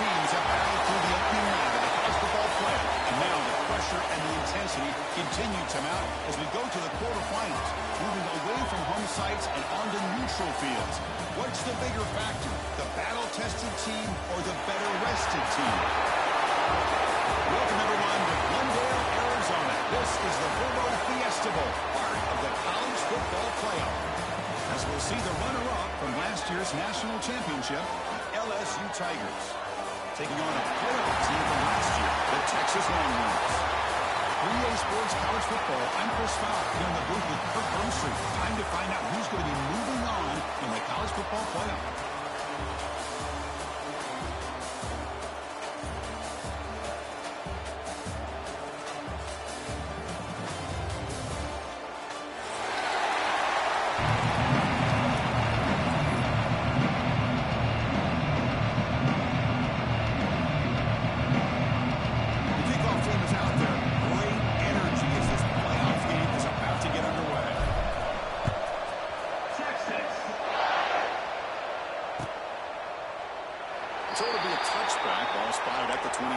teams have battled through the opening round of the college football playoff. And now the pressure and the intensity continue to mount as we go to the quarterfinals, moving away from home sites and onto neutral fields. What's the bigger factor, the battle-tested team or the better-rested team? Welcome, everyone, to Glendale, Arizona. This is the Verbo Fiesta Bowl, part of the college football playoff. As we'll see the runner-up from last year's national championship, the LSU Tigers, taking on a playoff team from last year, the Texas Longhorns. 3A Sports College Football, I'm Chris Fowler, here in the booth with Kirk Burnstreet. Time to find out who's going to be moving on in the college football playoff. So it'll be a touchback, ball spotted at the 25.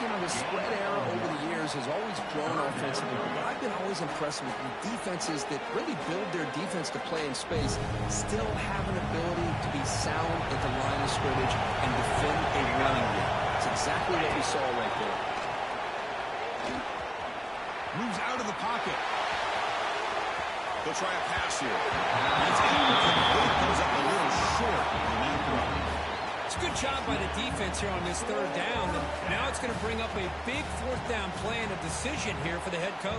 The spread era over the years has always grown offensively, but I've been always impressed with defenses that really build their defense to play in space, still have an ability to be sound at the line of scrimmage and defend a running game. It's exactly what we saw right there. Moves out of the pocket. They'll try a pass here. It's incomplete. Goes up a little short on that throw. It's a good job by the defense here on this third down, and now it's going to bring up a big fourth down play and a decision here for the head coach.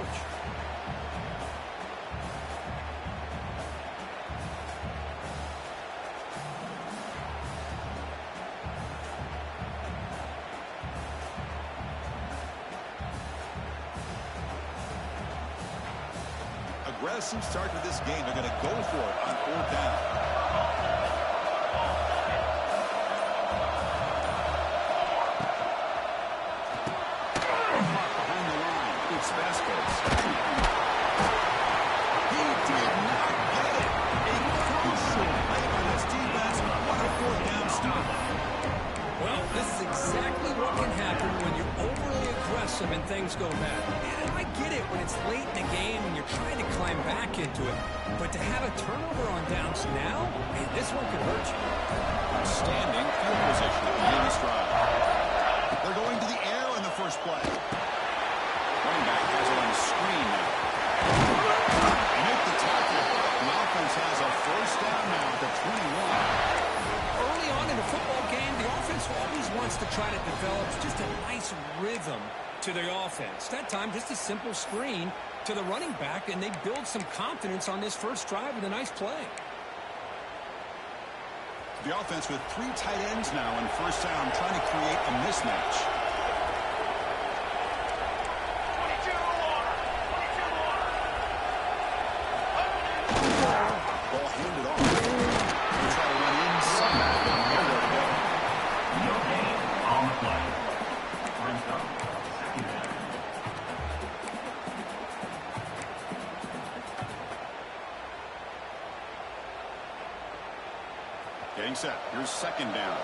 Aggressive start to this game. They're going to go for it on fourth down. And things go bad. And I get it when it's late in the game and you're trying to climb back into it. But to have a turnover on downs now, man, this one could hurt you. Outstanding field position at the end of this drive. They're going to the air on the first play. Running back has it on the screen now. Make the tackle. The offense has a first down now at the 21. Early on in the football game, the offense always wants to try to develop just a nice rhythm to their offense. That time, just a simple screen to the running back, and they build some confidence on this first drive with a nice play. The offense with 3 tight ends now on first down, trying to create a mismatch. Ball handed off. They try to run inside. Nowhere to go. No gain on the play. First down. Getting set. Here's second down.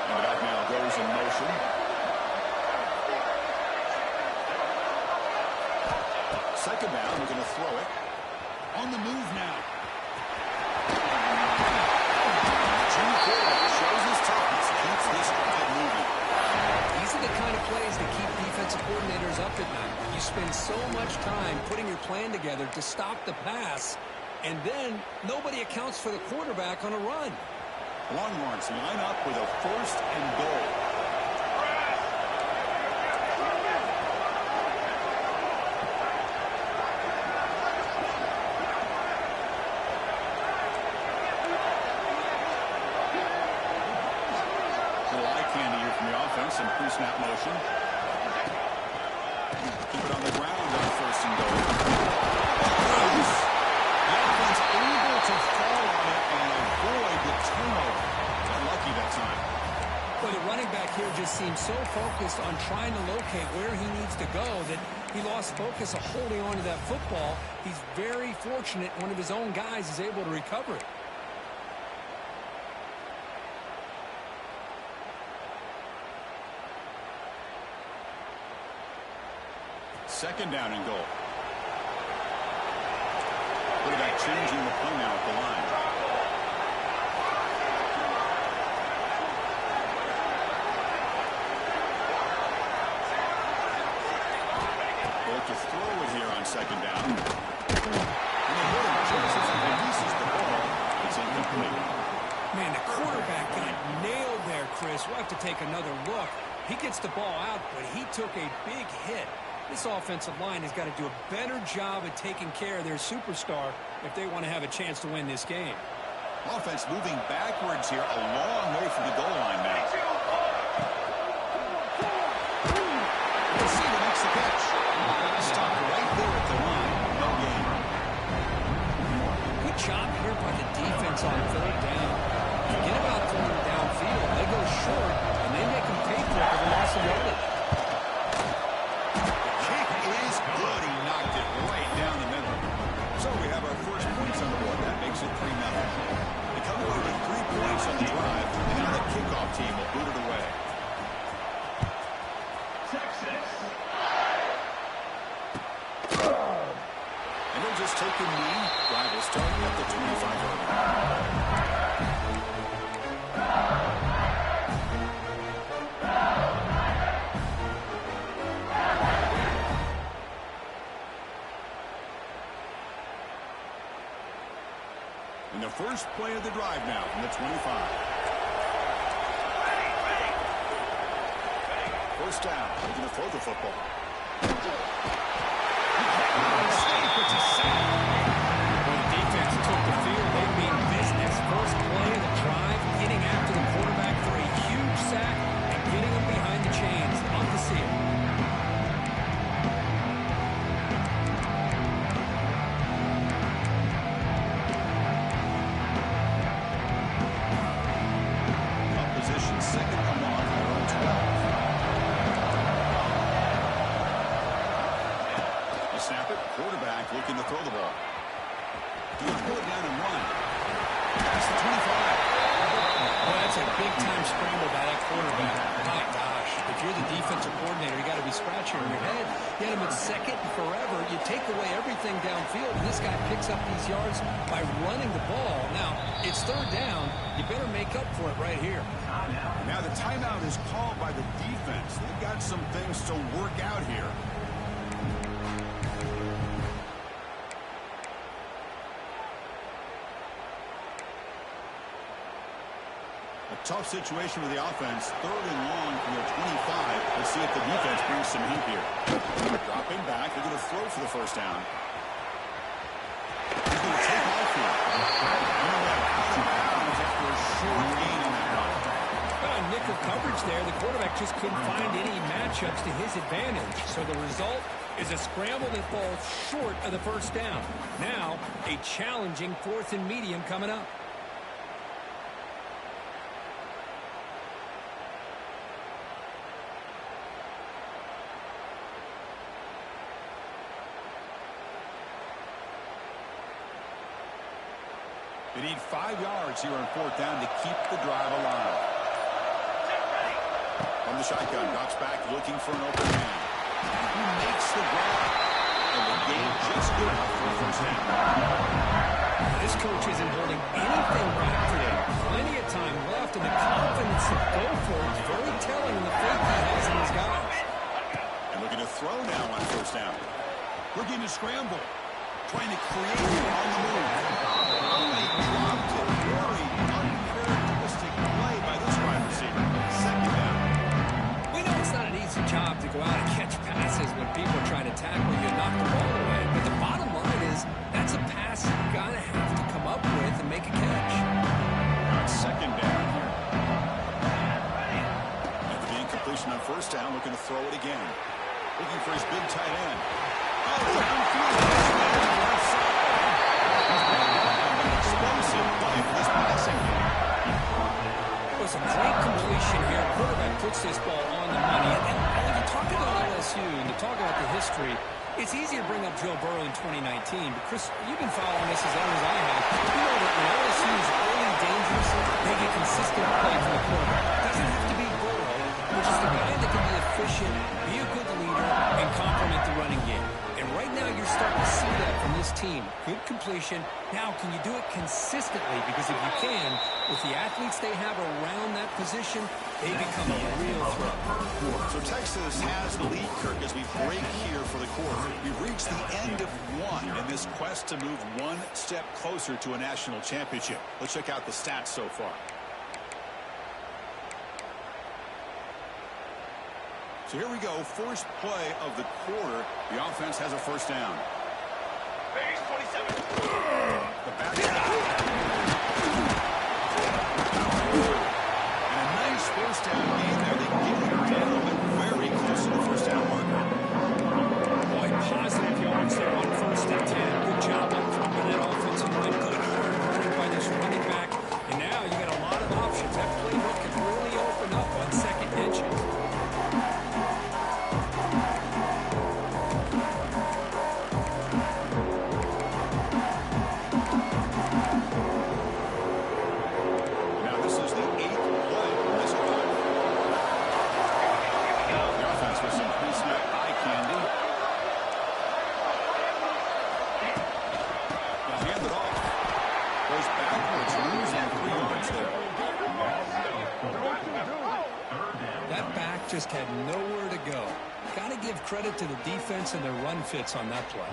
And the back now goes in motion. Second down. We're going to throw it. On the move now. Jim Ford shows his toughness. Keeps this drive moving. These are the kind of plays that keep defensive coordinators up at night. You spend so much time putting your plan together to stop the pass, and then nobody accounts for the quarterback on a run. Longhorns line up with a 1st and goal. Some pre-snap motion. Keep it on the ground on 1st and goal. The offense able to fall on it and avoid the turnover. Unlucky that time. Well, the running back here just seems so focused on trying to locate where he needs to go that he lost focus of holding on to that football. He's very fortunate one of his own guys is able to recover it. 2nd down and goal. Quarterback changing the play now at the line. Both to throw it here on 2nd down. And the hitter just as he releases the ball, it's incomplete. Man, the quarterback got nailed there, Chris. We'll have to take another look. He gets the ball out, but he took a big hit. This offensive line has got to do a better job at taking care of their superstar if they want to have a chance to win this game. Offense moving backwards here, a long way from the goal line now. Receiver makes the catch. Stopped right there at the line. No gain. Good job here by the defense on 3rd down. Forget about throwing it downfield. They go short, and they make them pay for it for the loss of yardage. So we have our first points on the board. That makes it 3-0. They come away with 3 points on the drive, and now the kickoff team will boot it away. Texas. And they'll just take a knee. Drive will start at the 25-yard line. And the first play of the drive now from the 25. 1st down. They're going to throw the football. It's a sack. When the defense took the field, they mean business. First play of the drive, getting after the quarterback for a huge sack and getting him behind the chains. Love to see it. Looking to throw the ball. He'll pull it down and run. That's the 25. Well, that's a big-time scramble by that quarterback. My gosh, if you're the defensive coordinator, you got to be scratching your head. You had him at 2nd and forever. You take away everything downfield, and this guy picks up these yards by running the ball. Now, it's 3rd down. You better make up for it right here. Now the timeout is called by the defense. They've got some things to work out here. Tough situation with the offense. 3rd and long from their 25. Let's see if the defense brings some heat here. Dropping back. They're going to throw for the 1st down. He's going to take off here. Out of bounds after a short gain on that run. Well, nickel coverage there. The quarterback just couldn't find any matchups to his advantage. So the result is a scramble that falls short of the 1st down. Now, a challenging 4th and medium coming up. They need 5 yards here on 4th down to keep the drive alive. From the shotgun, drops back looking for an open man. He makes the grab. And the game just good enough for a 1st down. This coach isn't holding anything back today. Plenty of time left, and the confidence to go for it is very telling in the faith he has in his guys. And looking to throw now on 1st down. Looking to scramble. trying to create on the move. Oh, he dropped it. Very uncharacteristic play by this wide receiver. Second down. We know it's not an easy job to go out and catch passes when people are trying to tackle you and knock the ball away. But the bottom line is that's a pass you're going to have to come up with and make a catch. Now it's second down here. After the incompletion on first down, looking to throw it again. Looking for his big tight end. Oh, downfield. Left side. Explosive play for this passing game. It was a great completion here. Quarterback puts this ball on the money. And when you talk about LSU and you talk about the history, it's easy to bring up Joe Burrow in 2019. But, Chris, you've been following this as long as I have. You know that when LSU is early dangerous, they get consistent play from the quarterback. It doesn't have to be Burrow, which is the guy that can be efficient, be a good leader, and complement the running game. And right now you're starting to see that from this team. Good completion. Now, can you do it consistently? Because if you can, with the athletes they have around that position, they become a real threat. So Texas has the lead, Kirk, as we break here for the quarter. We've reached the end of one in this quest to move one step closer to a national championship. Let's check out the stats so far. So here we go, first play of the quarter. The offense has a first down. Base 27. The back and a nice first down game there. They get it down, but very close to the first down marker. Boy, positive yards there on first and 10. Good job up front by that offensive line. Good hard running by this running back. And now you got a lot of options. That playbook can really open up on second mention. Just had nowhere to go. Got to give credit to the defense and their run fits on that play.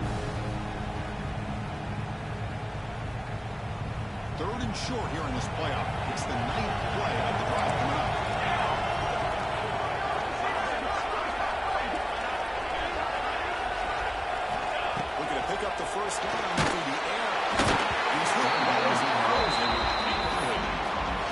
Third and short here in this playoff. It's the ninth play of the drive coming up. Looking to pick up the first down through the air. He's hitting balls and throws them.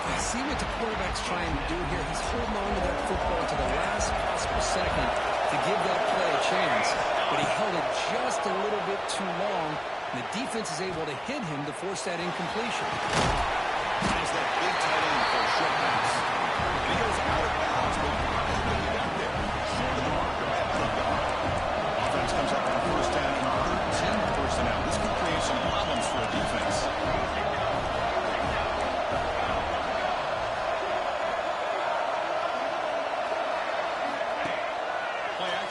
I see what the quarterback's trying to do here. He's holding on to that football to the last possible second to give that play a chance. But he held it just a little bit too long. And the defense is able to hit him to force that incompletion. Finds that big tight end for a short pass. And he goes out of bounds, but probably he got there. Short of the marker by about a yard. Offense comes up on first down and 13 personnel. This could create some problems for a defense.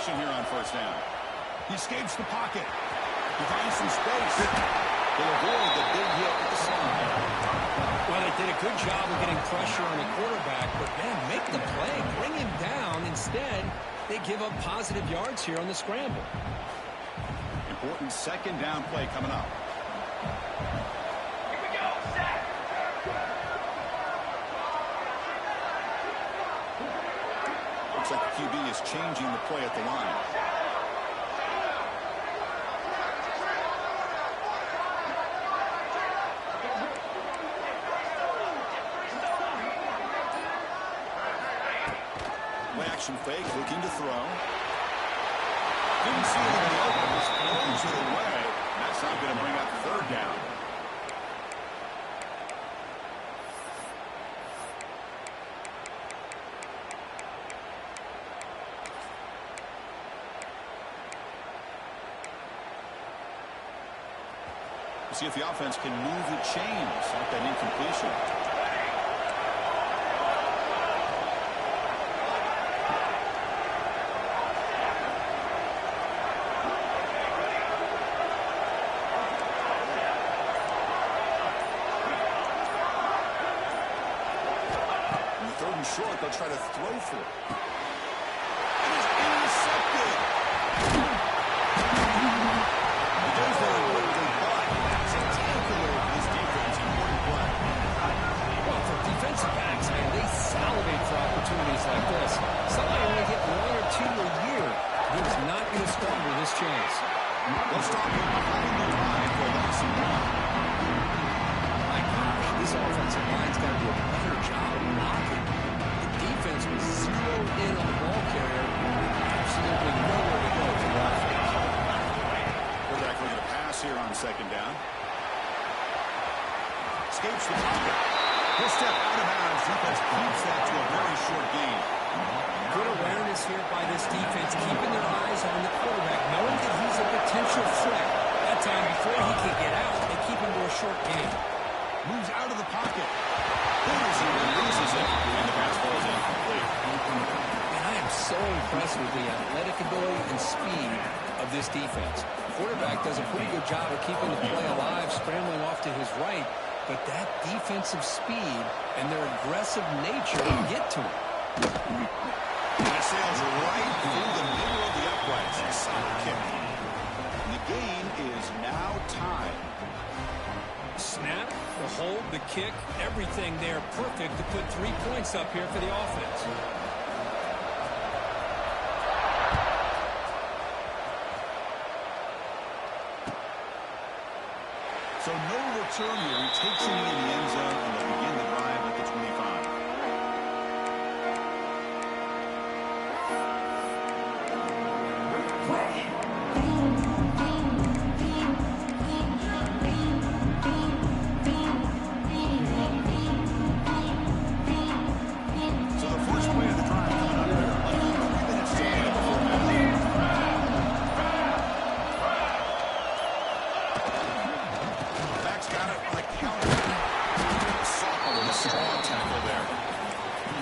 Here on first down. He escapes the pocket. He finds some space. He'll avoid the big hit at the side. Well, they did a good job of getting pressure on the quarterback, but man, make the play, bring him down. Instead, they give up positive yards here on the scramble. Important second down play coming up. Here we go, set. Looks like the QB is changing the play at the line. Play action fake, looking to throw. Didn't see it in the open, just throws it away. That's not going to bring up third down. See if the offense can move the chains off that incompletion. And the third and short, they'll try to throw for it. It is intercepted. It goes there. stop him behind the line for a loss of one. My gosh, this offensive line's got to do a better job of blocking. The defense was zeroed in on the ball carrier. Absolutely nowhere to go for the offense. Quarterback looking to pass here on second down. Escapes the pocket. He'll step out of bounds. Defense keeps that to a very short gain. Good awareness here by this defense, keeping their eyes on the quarterback, knowing that he's a potential threat. That time, before he can get out, they keep him to a short gain. Moves out of the pocket. There's he releases it, and the pass falls incomplete. And I am so impressed with the athletic ability and speed of this defense. The quarterback does a pretty good job of keeping the play alive, scrambling off to his right, but that defensive speed and their aggressive nature get to him. And it sails right through the middle of the uprights. A solid kick. And the game is now tied. Snap, the hold, the kick, everything there perfect to put 3 points up here for the offense. So no return here. He takes him in the end zone, and they'll begin the drive at the 25. So the first play of the drive coming up here. Under 3 minutes to play before half. Back's got it on a counter. Sophomore with a strong tackle there.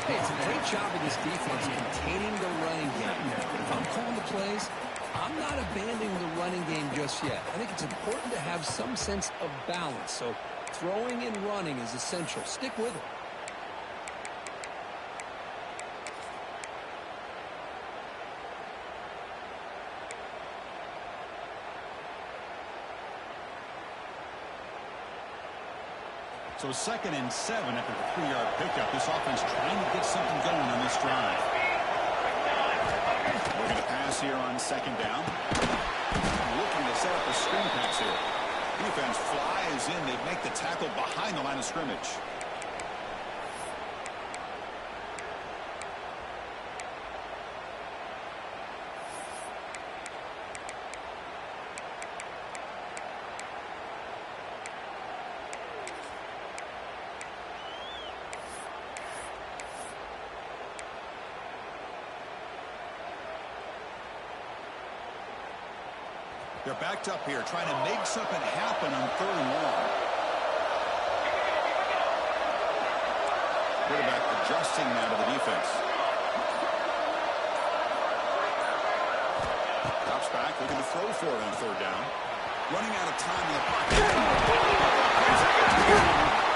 Hey, it's a great job of this defense containing the running game. If I'm calling the plays, I'm not abandoning the running game just yet. I think it's important to have some sense of balance. So throwing and running is essential. Stick with it. So 2nd and 7 after the 3-yard pickup. This offense trying to get something going on this drive. We're going to pass here on 2nd down. Looking to set up a screen pass here. Defense flies in. They make the tackle behind the line of scrimmage. They're backed up here, trying to make something happen on 3rd and long. Quarterback adjusting now to the defense. Drops back, looking to throw for it on 3rd down. Running out of time in the pocket.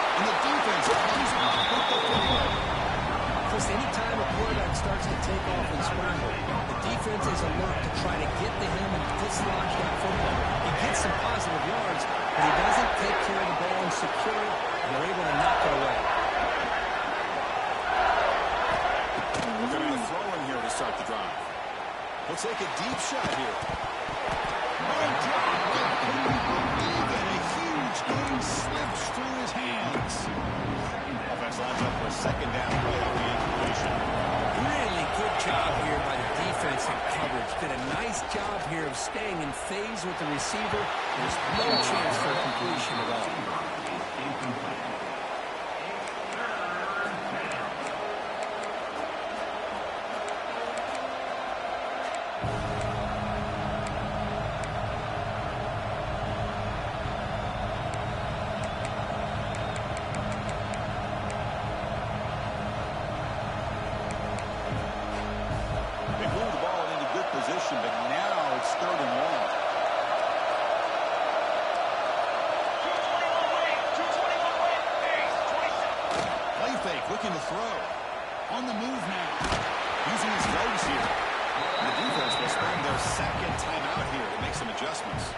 And the defense comes out with the football. Chris, anytime a quarterback starts to take off and scramble, the defense is alert to try to get to him and dislodge that football. He gets some positive yards, but he doesn't take care of the ball and secure it, and they're able to knock it away. Looking at a throw in here to start the drive. He'll take a deep shot here. And a huge game slips through his hands. Offense lines up for a 2nd down play on the incompletion. Really good job here by the defense and coverage. Did a nice job here of staying in phase with the receiver. There's no chance for completion at all. But now it's 3rd and long. Play fake, looking to throw. On the move now. Using his legs here. The defense will spend their 2nd timeout here to make some adjustments.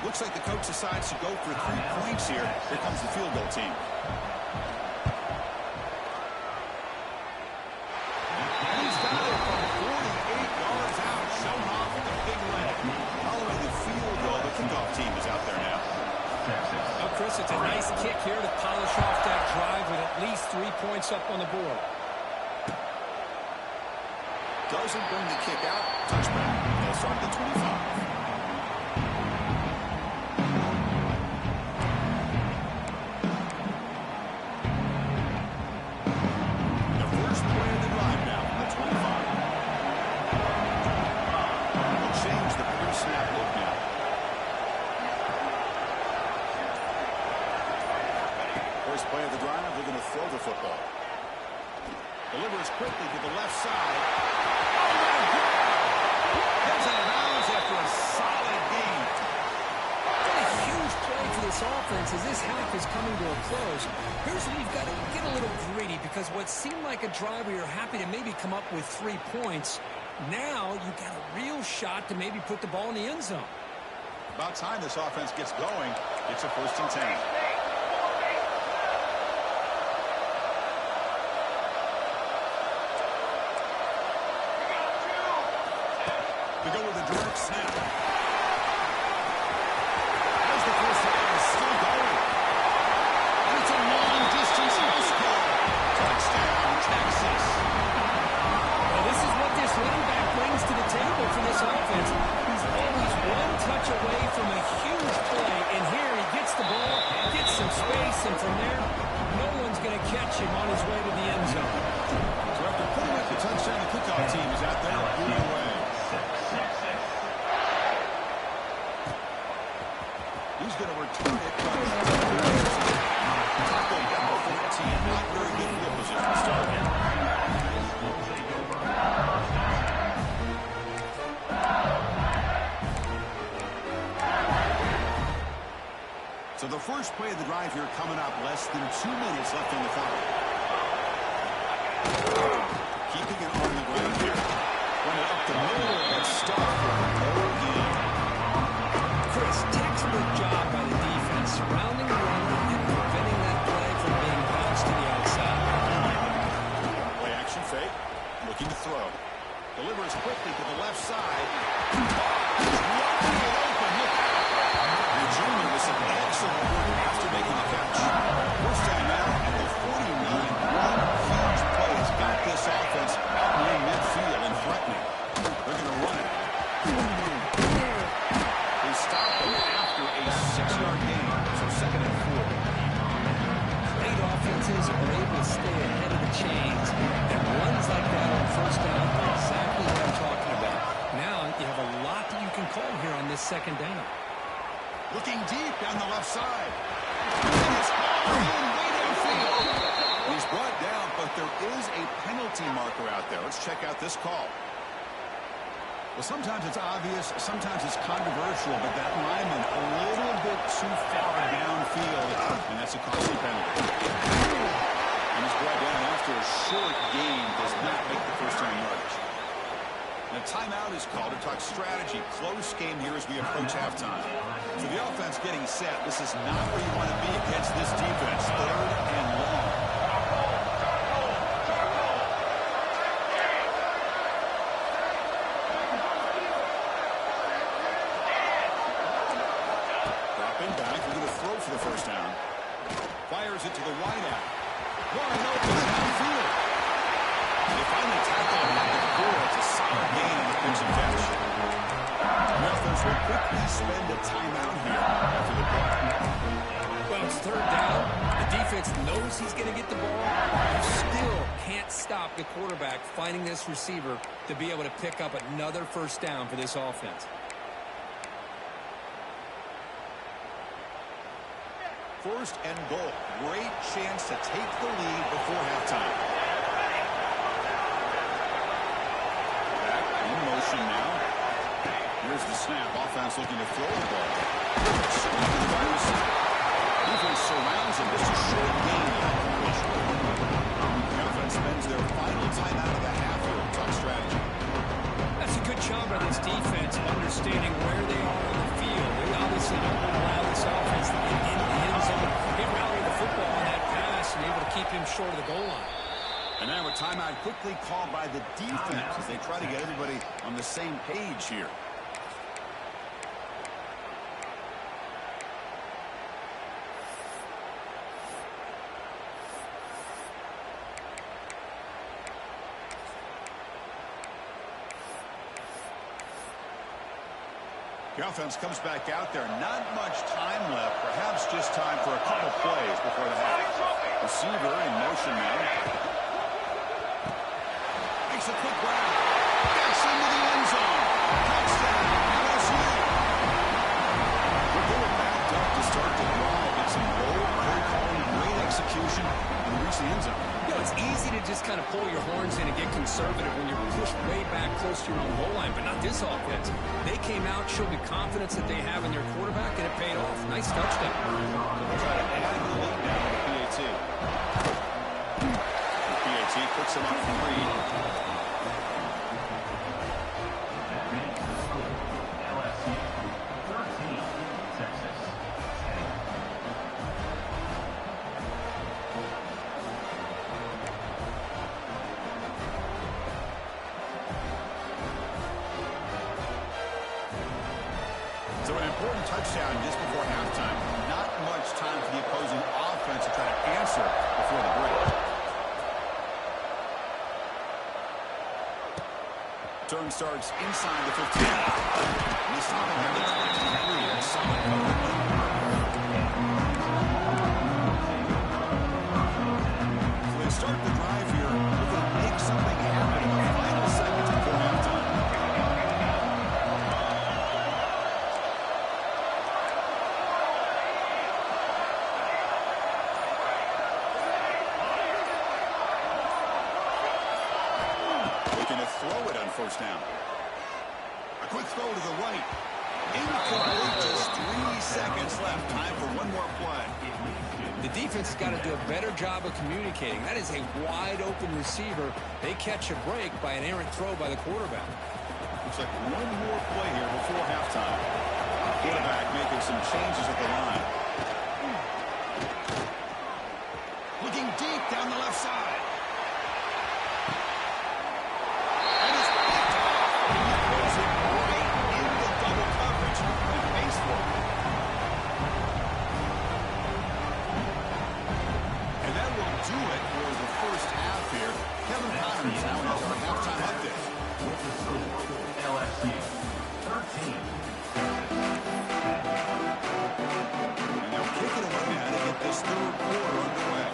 Looks like the coach decides to go for 3 points here. Here comes the field goal team. He's got it from 48 yards out. Showing off with the big leg. Following the field goal, the kickoff here to polish off that drive with at least 3 points up on the board. Doesn't bring the kick out. Touchback. They'll start at the 25. Play of the drive, they're going to throw the football. Delivers quickly to the left side. Gets out of bounds after a solid gain. What a huge play for this offense as this half is coming to a close. Here's where you've got to get a little greedy, because what seemed like a drive where you're happy to maybe come up with 3 points, now you've got a real shot to maybe put the ball in the end zone. About time this offense gets going. It's a 1st and 10. To go with a direct snap. As the first down is still going. And it's a long-distance house call. Touchdown, Texas. Well, this is what this running back brings to the table for this offense. He's always one touch away from a huge play. And here he gets the ball, gets some space, and from there, no one's going to catch him on his way to the end zone. So after putting up the touchdown, the kickoff team is out there leading away. He's going to return it. Tackled down to 14. Not very good field position start here. So the first play of the drive here coming up. Less than 2 minutes left on the clock. Keeping it on the ground here. Run it up the middle and stop for no gain. Chris, textbook job by the defense, surrounding the runner and preventing that play from being bounced to the outside. Play action fake. Looking to throw. Delivers quickly to the left side. He's blocking it open. Look out. The junior with some excellent work after making the catch. First down now at the 49. One huge play has got this offense out near midfield and threatening. They're going to run it. They stop them after a 6-yard gain. So 2nd and 4. Great offenses are able to stay ahead of the chains, and runs like that on first down are exactly what I'm talking about. Now you have a lot that you can call here on this 2nd down. Looking deep down the left side. And it's all in way downfield. He's brought down, but there is a penalty marker out there. Let's check out this call. Well, sometimes it's obvious, sometimes it's controversial, but that lineman a little bit too far downfield, and that's a costly penalty. And he's brought down after a short gain, does not make the first down yardage. And a timeout is called to talk strategy. Close game here as we approach halftime. So the offense getting set. This is not where you want to be against this defense. 3rd and long. Dropping back. We're going to throw for the first down. Fires it to the wide out. Wide open downfield. They finally tackle him at the core. It's a solid gain on the pitch and catch. The offense will quickly spend a timeout here after the play. Well, it's 3rd down. The defense knows he's going to get the ball. You still can't stop the quarterback finding this receiver to be able to pick up another first down for this offense. 1st and goal. Great chance to take the lead before halftime. Back in motion now. Here's the snap. Offense looking to throw the ball. Defense surrounds him. Just a short gain. The offense spends their final timeout of the half here. Talk strategy. That's a good job by this defense, understanding where they are on the field. They obviously don't want to allow this offense to get into the end zone. They rallied the football on that pass and able to keep him short of the goal line. And now a timeout quickly called by the defense as they try to get everybody on the same page here. The offense comes back out there. Not much time left. Perhaps just time for a couple plays before the half. Receiver in motion now. Makes a quick route. Gets into the end zone. Touchdown, LSU. They were backed up to start the drive. It's some bold play calling, great execution, and reach the end zone. You know, it's easy to just kind of pull your horns in and get conservative when you're pushed way back close to your own goal line, but not this offense. They came out, showed the confidence that they have in their quarterback, and it paid off. Nice touchdown. They'll try to add the lead now with the PAT. The PAT picks them up 3. LSU 13, Texas 10. So an important touchdown just before halftime. Not much time for the opposing offense to try to answer before the break. Turn starts inside the 15. And they stop him at the 23. That's solid coverage. So they start the drive here. Looking to make something happen in the final seconds before halftime. Looking to throw it on first down. A quick throw to the right. Incomplete. Just 3 seconds left. Time for one more play. The defense has got to do a better job of communicating. That is a wide-open receiver. They catch a break by an errant throw by the quarterback. Looks like one more play here before halftime. Quarterback making some changes at the line. Looking deep down the left side. And it's picked off. He throws it right into double coverage and pays for it. And that will do it for the first half here. Kevin Connors now has our halftime update. With the score, LSU 13, And they'll kick it away now to get this third quarter underway.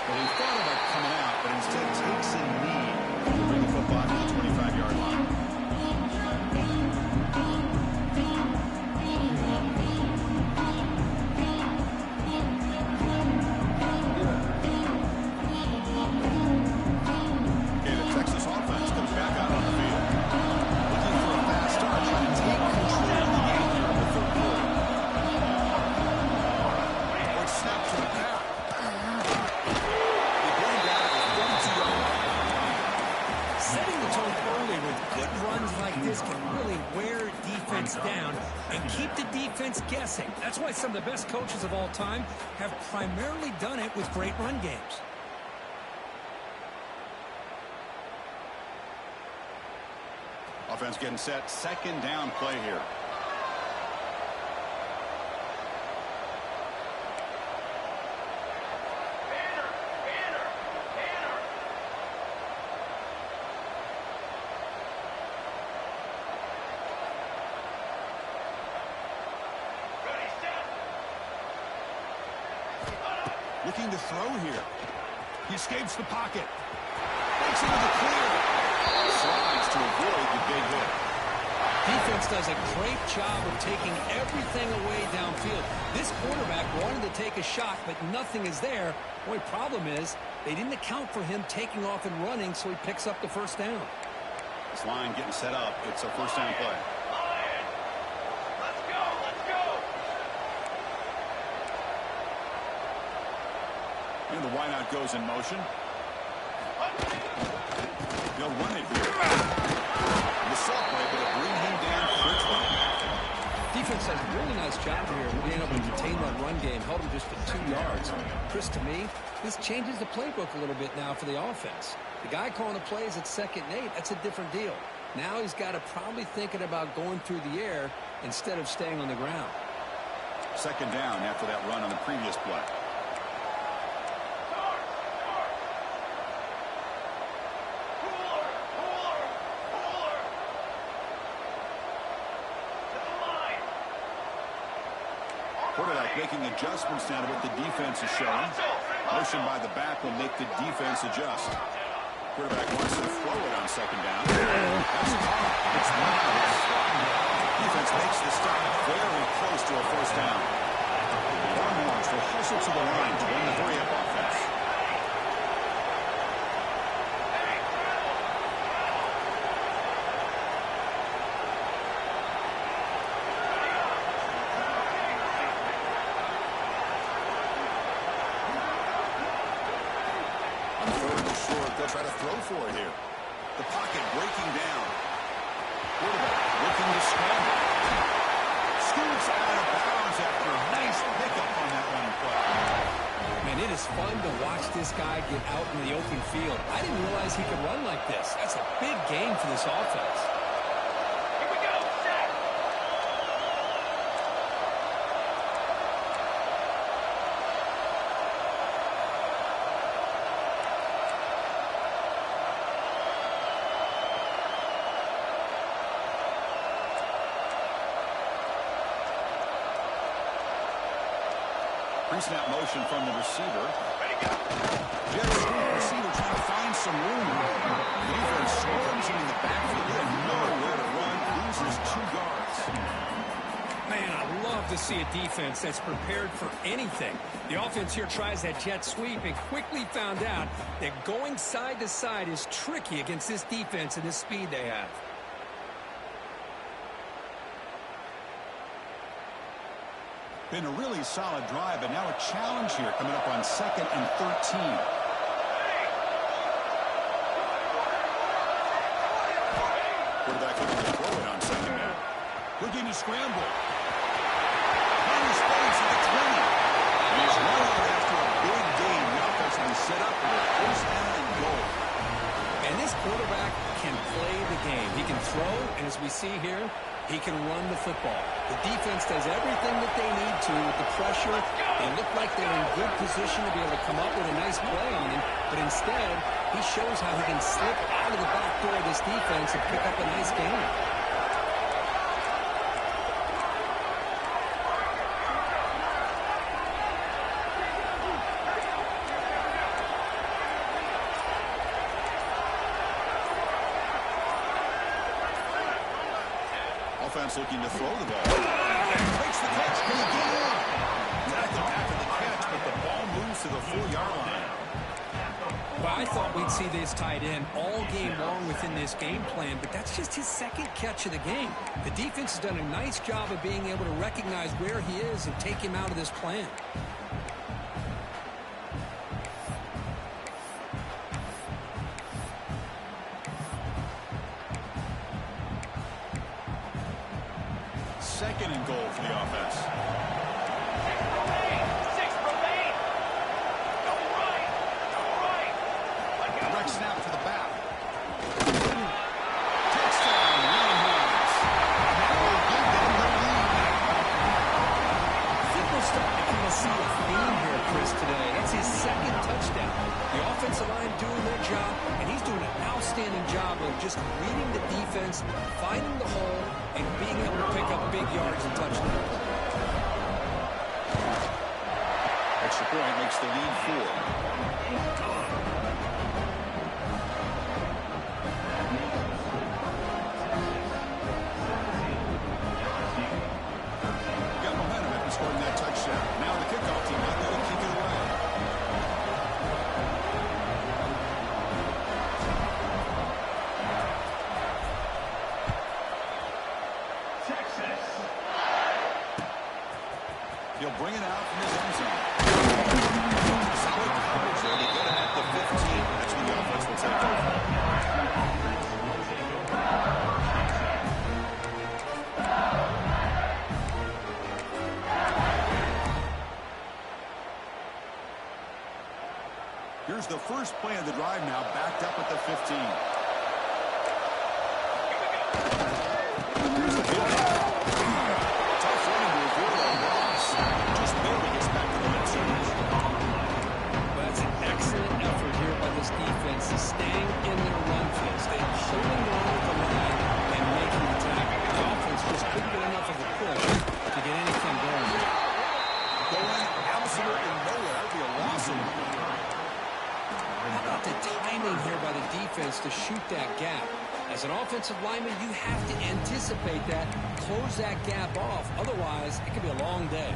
Well, he thought about coming out, but instead takes a knee to bring the football to the 25-yard line. Okay, the Texas offense comes back out on the field. Looking for a fast start, trying to take control of the game here in the third quarter. Or snap to the pass. They bring down at the 32-yard line. Setting the tone early with good runs like this can really wear defense down and keep the defense guessing. That's why some of the best coaches of all time have primarily done it with great run games. Offense getting set. Second down play here. Looking to throw here. He escapes the pocket. Breaks into the clear. Slides to avoid the big hit. Defense does a great job of taking everything away downfield. This quarterback wanted to take a shot, but nothing is there. The only problem is they didn't account for him taking off and running, so he picks up the first down. This line getting set up. It's a first down play. And the wideout goes in motion. They'll run it here. The saw play, but it'll bring him down quickly. Defense does a really nice job here of being able to contain that run game, held him just to 2 yards. Chris, to me, this changes the playbook a little bit now for the offense. The guy calling the plays at 2nd and 8, that's a different deal. Now he's got to probably thinking about going through the air instead of staying on the ground. Second down after that run on the previous play. Quarterback making adjustments now to what the defense is showing. Motion by the back will make the defense adjust. Quarterback wants to throw it on second down. That's caught. It's nice. Defense makes the stop very close to a first down. Longhorns will hustle to the line to win the hurry-up offense. They'll try to throw for it here. The pocket breaking down. Quarterback looking to scramble. Scoots out of bounds after a nice pickup on that one play. Man, it is fun to watch this guy get out in the open field. I didn't realize he could run like this. That's a big game for this offense. Here we go, set. Pre-snap motion from the receiver. Jet sweep receiver trying to find some room. The defense swarms him in the backfield. He has nowhere to run. Loses 2 yards. Man, I love to see a defense that's prepared for anything. The offense here tries that jet sweep and quickly found out that going side to side is tricky against this defense and the speed they have. Been a really solid drive, but now a challenge here coming up on 2nd and 13. Quarterback looking to throw it on second down. Looking to scramble. On his face at the 20. And he's run out after a big game. The offense will be set up with a first down and goal. And this quarterback can play the game. He can throw, and as we see here, he can run the football. The defense does everything that they need to with the pressure. They look like they're in good position to be able to come up with a nice play on him, but instead, he shows how he can slip out of the back door of this defense and pick up a nice game. Offense looking to throw the ball. Takes the catch. Can he get in? Tackled after the catch, but the ball moves to the 4-yard line. Well, I thought we'd see this tight end all game long within this game plan, but that's just his 2nd catch of the game. The defense has done a nice job of being able to recognize where he is and take him out of this plan. Second and goal for the offense. 6 remain. Go right. Go right. Direct snap to the back. Touchdown, Longhorns. Now we'll give them the lead. I think we're starting to kind of see a theme here, Chris, today. That's his 2nd touchdown. The offensive line doing their job, and he's doing an outstanding job of just reading the defense, finding the hole, and being able to pick up big yards and touchdowns. Extra point makes the lead 4. Got momentum after scoring that touchdown. Now the kickoff team might let him kick it away. Texas. He'll bring it out from his end zone. Solid coverage there to get him at the 15. That's when the offense will take over. Here's the first play of the drive now, backed up at the 15. Here's the field. Tough running move here on Ross. Just barely gets back to the mid-series. Well, that's an excellent effort here by this defense, staying in their run phase. They're holding on with the line and making the tackle. The offense just couldn't get enough of a push to get anything going. How about the timing here by the defense to shoot that gap? As an offensive lineman, you have to anticipate that, close that gap off. Otherwise, it could be a long day.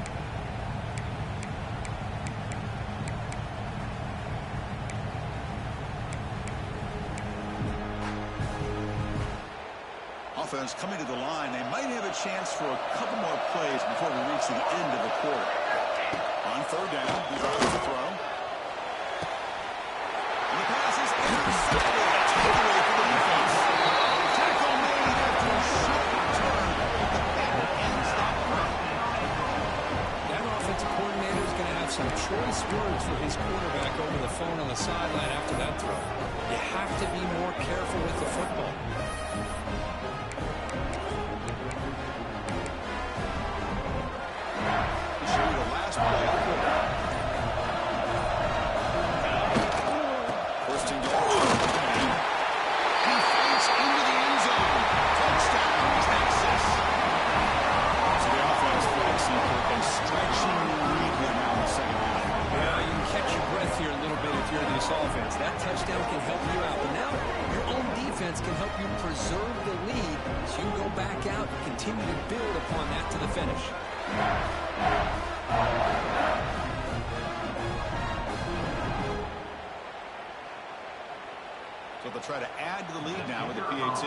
Offense coming to the line. They might have a chance for a couple more plays before we reach the end of the quarter. On third down, he's on to throw. And the pass is intercepted. Takeaway for the defense. Tackle made after a short return. The back ends that run. That offensive coordinator is going to have some choice words for his quarterback over the phone on the sideline after that throw. You have to be more careful with the football. Offense. That touchdown can help you out. But now your own defense can help you preserve the lead so you can go back out and continue to build upon that to the finish. So they'll try to add to the lead now with the PAT.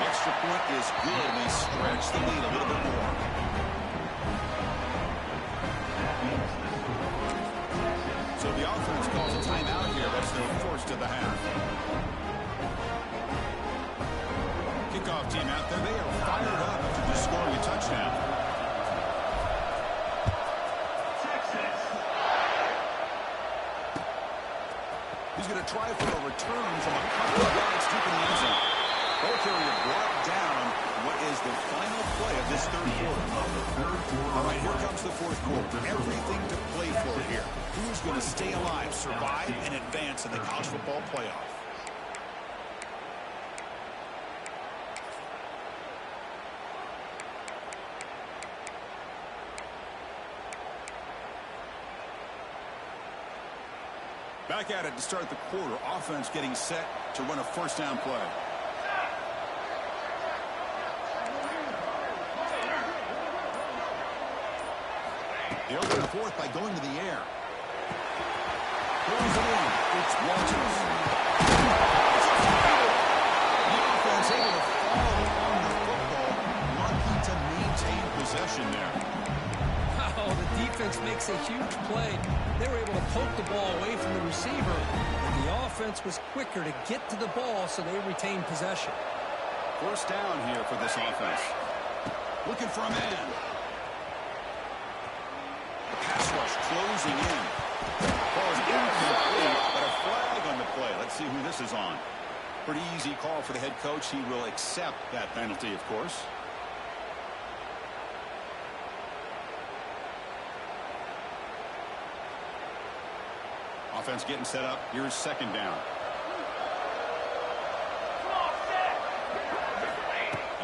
Extra point is good. They stretch the lead a little bit more. So the offense calls a timeout here. That's their first of the half. Kickoff team out there. They are fired up after just scoring a touchdown. He's going to try for a return from a couple of yards deep in the end zone. Ball carrier brought down what is the final play of this third quarter. All right, here comes the fourth quarter. Everything to play for here. Who's going to stay alive, survive, and advance in the college football playoff? Back at it to start the quarter. Offense getting set to run a first down play. They open the fourth by going to the air. Pulls it in. It's Walters. The offense able to follow on the football, lucky to maintain possession there. Wow, the defense makes a huge play. They were able to poke the ball away from the receiver, and the offense was quicker to get to the ball, so they retained possession. First down here for this offense. Looking for a man. Pass rush closing in. Ball is incomplete, but a flag on the play. Let's see who this is on. Pretty easy call for the head coach. He will accept that penalty, of course. Offense getting set up. Here's second down.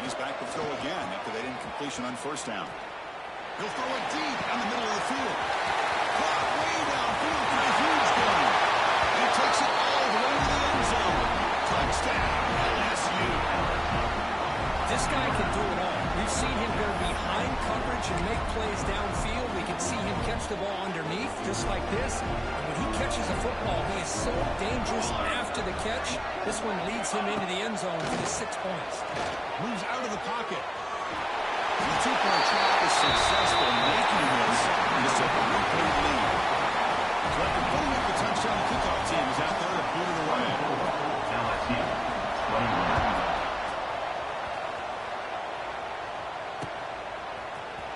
He's back to throw again after that incompletion on first down. He'll throw it deep down the middle of the field. Caught way downfield for a huge gain. He takes it all the way to the end zone. Touchdown, LSU. This guy can do it all. We've seen him go behind coverage and make plays downfield. We can see him catch the ball underneath, just like this. And when he catches a football, he is so dangerous after the catch. This one leads him into the end zone for the 6 points. Moves out of the pocket. The two-point try is successful, making this just a 3-point lead. So after putting up the touchdown, the kickoff team is out there to put it away. LSU, 21.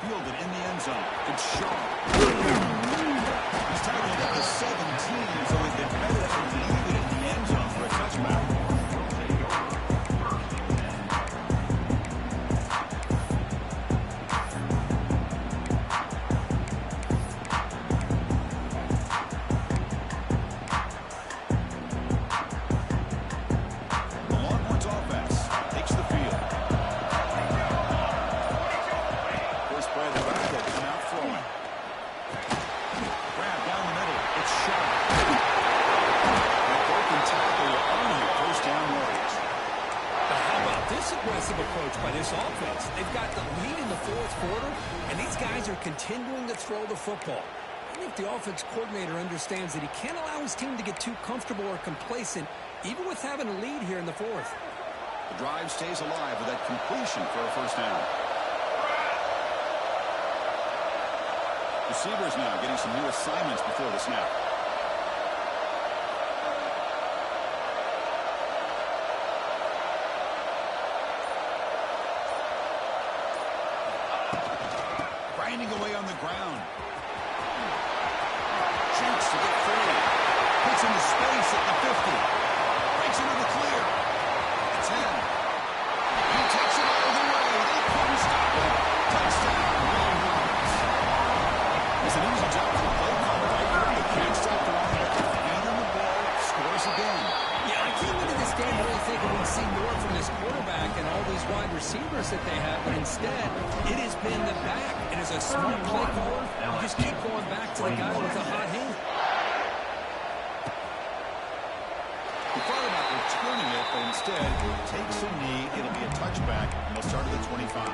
Fielded in the end zone. It's Shaw. He's tackled at the 17, so his defenders can leave it in the end zone for a touchback. Spread And these guys are continuing to throw the football. I think the offense coordinator understands that he can't allow his team to get too comfortable or complacent, even with having a lead here in the fourth. The drive stays alive with that completion for a first down. Receivers now getting some new assignments before the snap. Grinding away on the ground. Shoots to get free. Puts into space at the 50. Breaks into the clear. 10. He takes it all the way. They couldn't stop it. Touchdown, Longhorns. It's an easy job for the play caller right here. They can't stop the running back. Feet on the ball. Scores again. Yeah, I came into this game really thinking we'd see more from this quarterback and all these wide receivers that they have, but instead, it has been the back. It is a smart play caller. You just keep going back to the guy with a hot hand. He thought about returning it, but instead takes a knee. It'll be a touchback, and they'll start at the 25.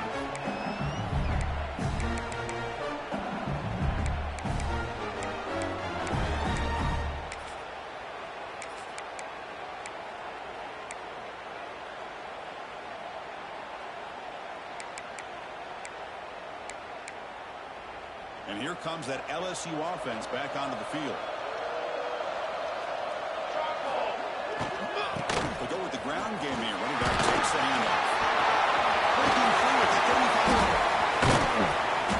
And here comes that LSU offense back onto the field. They go with the ground game here. Running back takes the handoff. Breaking free at the 35.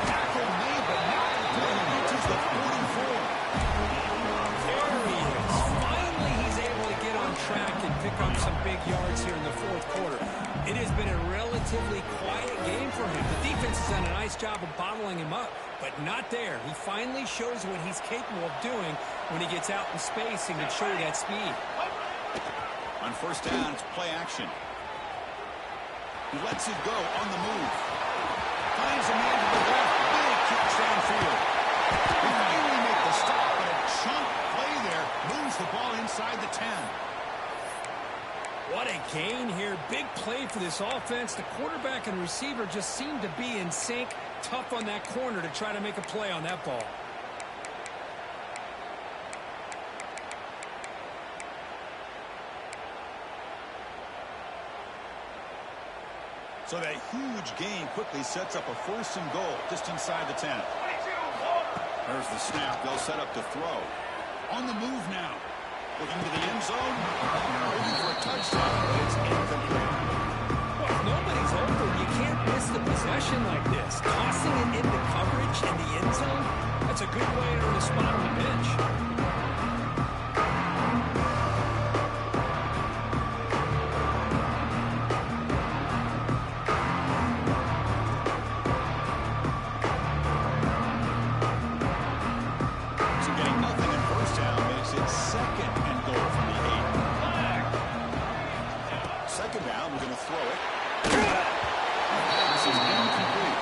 Tackle made, but not good. Reaches the 44. There he is. Finally, he's able to get on track and pick up some big yards here in the fourth quarter. It has been a relatively quiet game for him. The defense has done a nice job of bottling him up, but not there. He finally shows what he's capable of doing when he gets out in space and can show you that speed. On first down, it's play action. He lets it go on the move. Finds a man to the left. Big catch downfield. He finally make the stop, but a chunk play there moves the ball inside the 10. What a gain here. Big play for this offense. The quarterback and receiver just seem to be in sync. Tough on that corner to try to make a play on that ball. So that huge gain quickly sets up a first and goal just inside the 10. There's the snap. They'll set up to throw. On the move now. Looking to the end zone. Looking for a touchdown, but it's incomplete. Well, if nobody's open, you can't miss the possession like this. Tossing it into coverage in the end zone, that's a good way to earn a spot on the bench. So getting nothing in first down makes it second and goal from the 8. Second down, we're going to throw it. This is incomplete.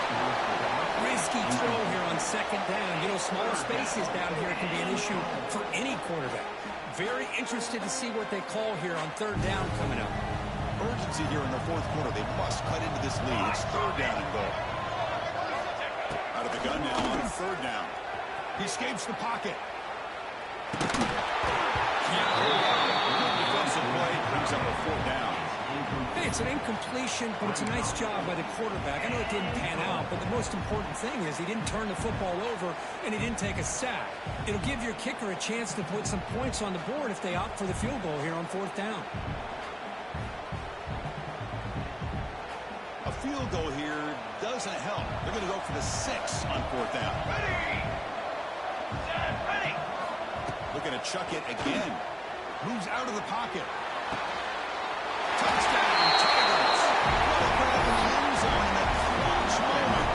Risky throw here on second down. You know, small spaces down here can be an issue for any quarterback. Very interested to see what they call here on third down coming up. Urgency here in the fourth quarter. They must cut into this lead. It's third down and goal. Out of the gun now on third down. He escapes the pocket. Defensive play brings up a fourth down. Hey, it's an incompletion, but it's a nice job by the quarterback. I know it didn't pan out, but the most important thing is he didn't turn the football over and he didn't take a sack. It'll give your kicker a chance to put some points on the board if they opt for the field goal here on fourth down. A field goal here doesn't help. They're going to go for the 6 on fourth down. Ready. Looking to chuck it again. Moves out of the pocket. Touchdown, Tigers. What a grab in the end zone in that clutch moment.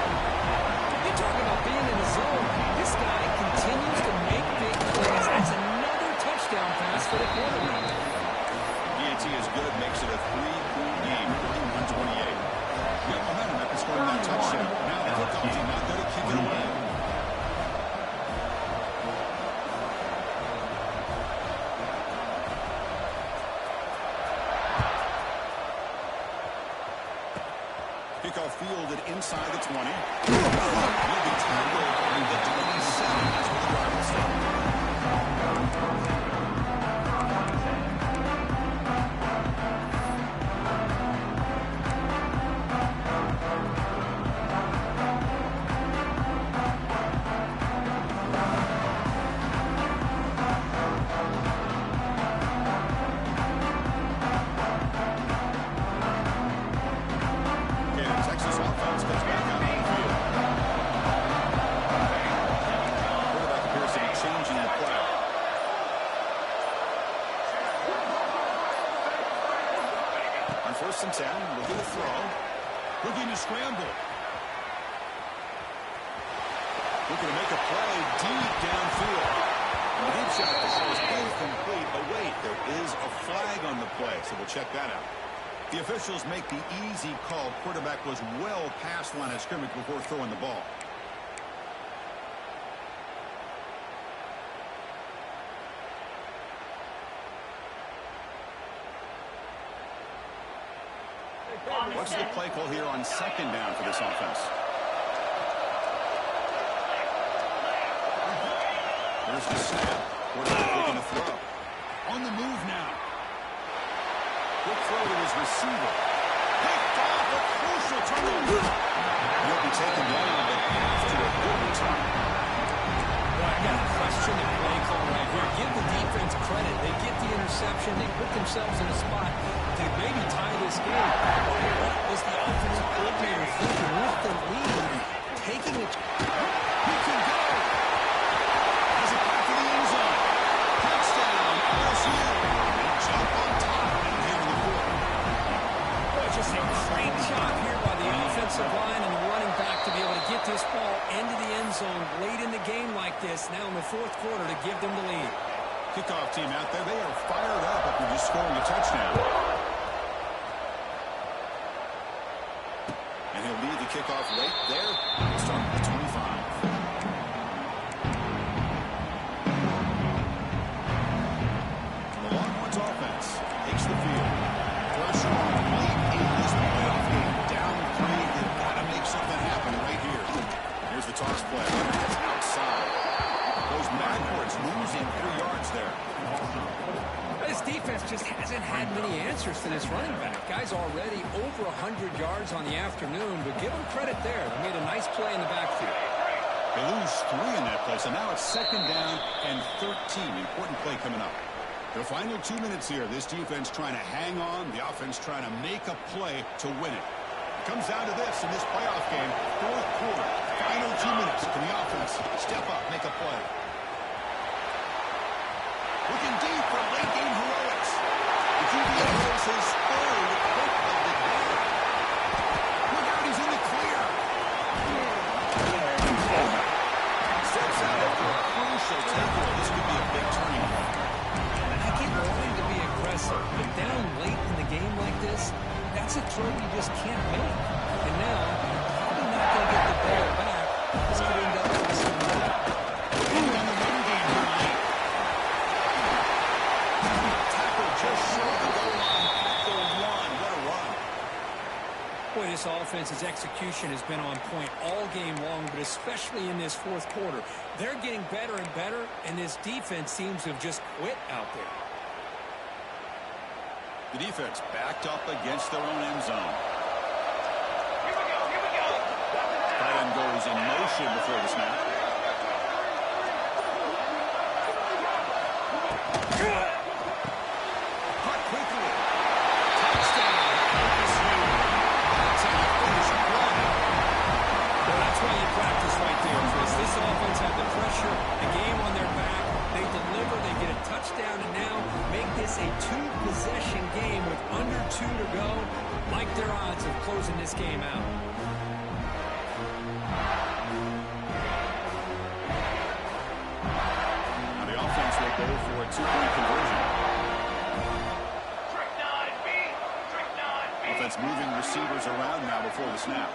You talk about being in the zone. This guy continues to make big plays. That's another touchdown pass for the quarterback. DAT is good. Makes it a 3-point game. 31-28. Yeah, momentum after scoring that touchdown. Now the kickoff team out there to kick it away. Looking to scramble. Looking to make a play deep downfield. The deep shot is incomplete. But wait, there is a flag on the play, so we'll check that out. The officials make the easy call. Quarterback was well past the line of scrimmage before throwing the ball. What's the play call here on second down for this offense? Here's the snap. Quarterback looking to throw. On the move now. Quick throw to his receiver. Picked off a crucial turnover. He'll be taken down, but after a good return. Well, I got to question the play call right here. Give the defense credit. They get the interception. They put themselves in a spot to maybe tie this game. What was the offensive coordinator thinking with the lead? Taking it. He can go. Has it back to the end zone. Touchdown, LSU. Jump on top and here in the fourth. Boy, just a great job here by the offensive line and the running back to be able to get this ball into the end zone late in the game like this, now in the fourth quarter, to give them the lead. Kickoff team out there, they are fired up after just scoring a touchdown. And he'll lead the kickoff right there. Start at the 25. The Longhorns offense takes the field. Pressure on late in this playoff game. Down 3. They've got to make something happen right here. Here's the toss play. That's outside. Goes backwards, losing 3 yards there. This defense just hasn't had many answers to this running back. Guy's already over 100 yards on the afternoon, but give him credit there. They made a nice play in the backfield. They lose 3 in that play, so now it's second down and 13. Important play coming up. The final 2 minutes here. This defense trying to hang on. The offense trying to make a play to win it. It comes down to this in this playoff game. Fourth quarter. Final 2 minutes. Can the offense step up, make a play? Looking deep for late game heroics. The QB throws his third pick of the day. Look out, he's in the clear. Steps out after a crucial tackle. This could be a big turning point. I get wanting to be aggressive, but down late in the game like this, that's a throw you just can't make. And now, you're probably not going to get the ball back. This could end up costing you. On the run game here late. Tackle just short of the goal line at the 1. What a run. Boy, this offense's execution has been on point all game long, but especially in this fourth quarter. They're getting better and better, and this defense seems to have just quit out there. The defense backed up against their own end zone. Tight end goes in motion before the snap. Caught quickly. Touchdown. That's how you finish a play. Well, that's why you practice right there, Chris. This offense had the pressure, the game on their back. They deliver, they get a touchdown, and now make this a 2-possession game with under 2 to go. Like their odds of closing this game out. Now the offense will go for a 2-point conversion. Offense moving receivers around now before the snap.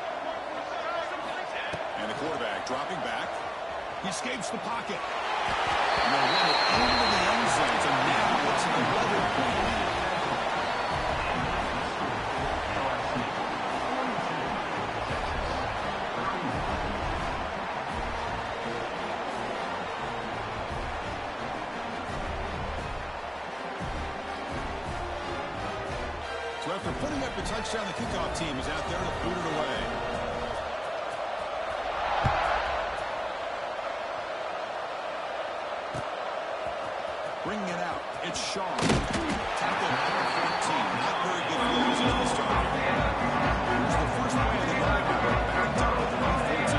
And the quarterback dropping back. He escapes the pocket. And they'll run it into the end zone. So now it's an 11-point lead. So after putting up a touchdown, the kickoff team is out there to boot it away. Bringing it out, it's Shaw. Tackle number 14. Not very good feelings as we start. Here's the first play of the drive. Backed up at the 114.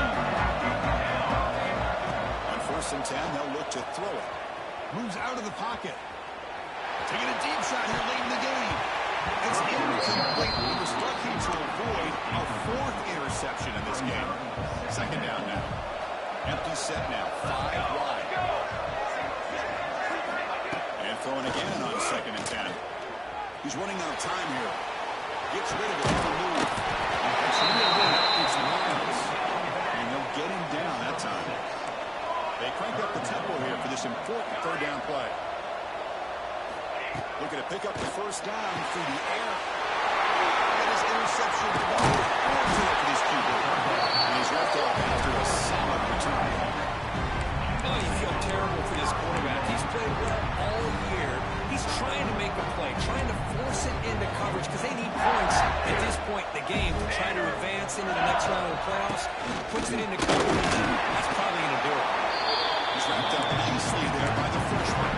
On 1st and 10, they'll look to throw it. Moves out of the pocket. Taking a deep shot here late in the game. It's incomplete. He was lucky to avoid a fourth interception in this game. Second down now. Empty set now. 5 wide. And throwing again on 2nd and 10. He's running out of time here. Gets rid of it on the move. It's Miles. And they'll get him down that time. They crank up the tempo here for this important third down play. Looking to pick up the first down through the air. And his interception for this QB. And he's left off after a solid return. Oh, you feel terrible for this quarterback. He's played well all year. He's trying to make a play, trying to force it into coverage because they need points at this point in the game to try to advance into the next round of the playoffs. Puts it into coverage. That's probably going to do it. He's wrapped up nicely there by the freshman.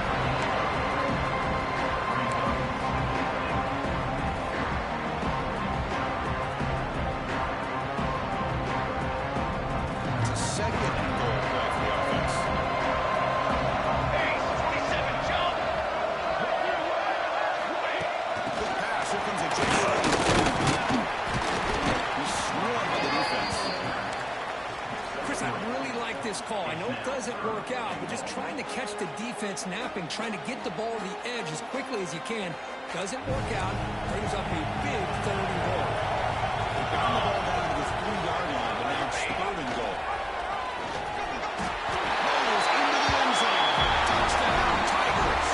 Call. I know it doesn't work out, but just trying to catch the defense napping, trying to get the ball to the edge as quickly as you can. Doesn't work out. Brings up a big 3rd and goal. They got the ball down to the 3-yard line, but now it's 3rd and goal. Goes into the end zone. Touchdown, Tigers.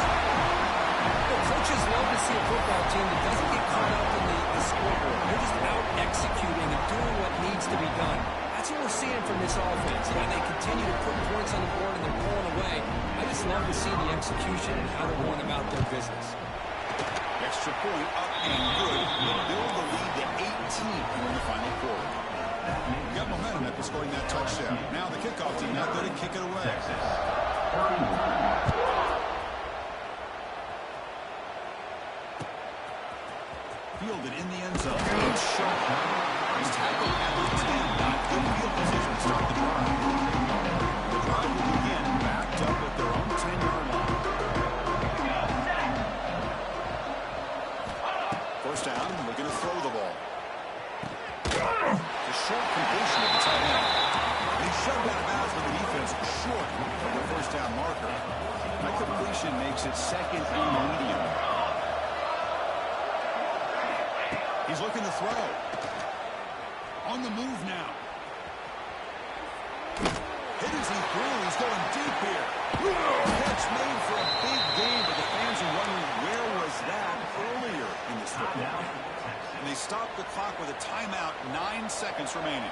Well, coaches love to see a football team that doesn't get caught up in the scoreboard. They're just out executing and doing what needs to be done. That's what we're seeing from this offense. And they continue to put points on the board and they're pulling away. I just love to see the execution and how they're going about their business. Extra point up and good. They build the lead to 18 here in the final quarter. Got momentum after scoring that touchdown. Now the kickoff team out there to kick it away. Fielded in the end zone. It's short. He's tackled at the 10. Good field position to start the drive. The drive will begin backed up at their own 10-yard line. First down, looking to throw the ball. The short completion of the tight end. He's shoved out of bounds with the defense short of the first down marker. That completion makes it 2nd and medium. He's looking to throw. On the move now. Hit as he threw. He's going deep here. Catch made for a big gain, but the fans are wondering where was that earlier in this football. And they stop the clock with a timeout, 9 seconds remaining.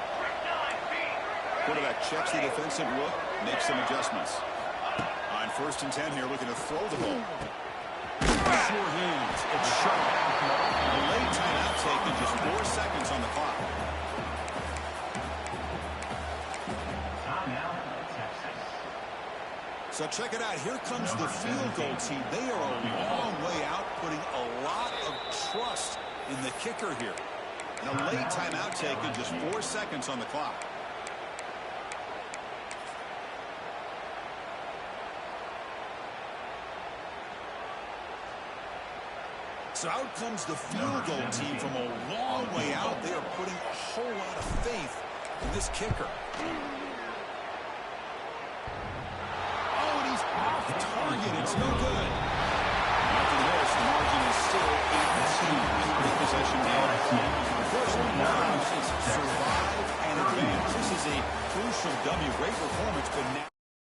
Quarterback checks the defensive look, makes some adjustments. On 1st and 10 here, looking to throw the ball. Sure hands. It's sharp. A late timeout taken, just 4 seconds on the clock. So check it out. Here comes the field goal team. They are a long way out, putting a lot of trust in the kicker here. And a late timeout taken, just 4 seconds on the clock. So out comes the field goal team from a long way out. They are putting a whole lot of faith in this kicker. Target, it's no good. After this, the margin is still 18. Big possession game. Unfortunately, now it's survive and advance. This is a crucial W. Great performance, but now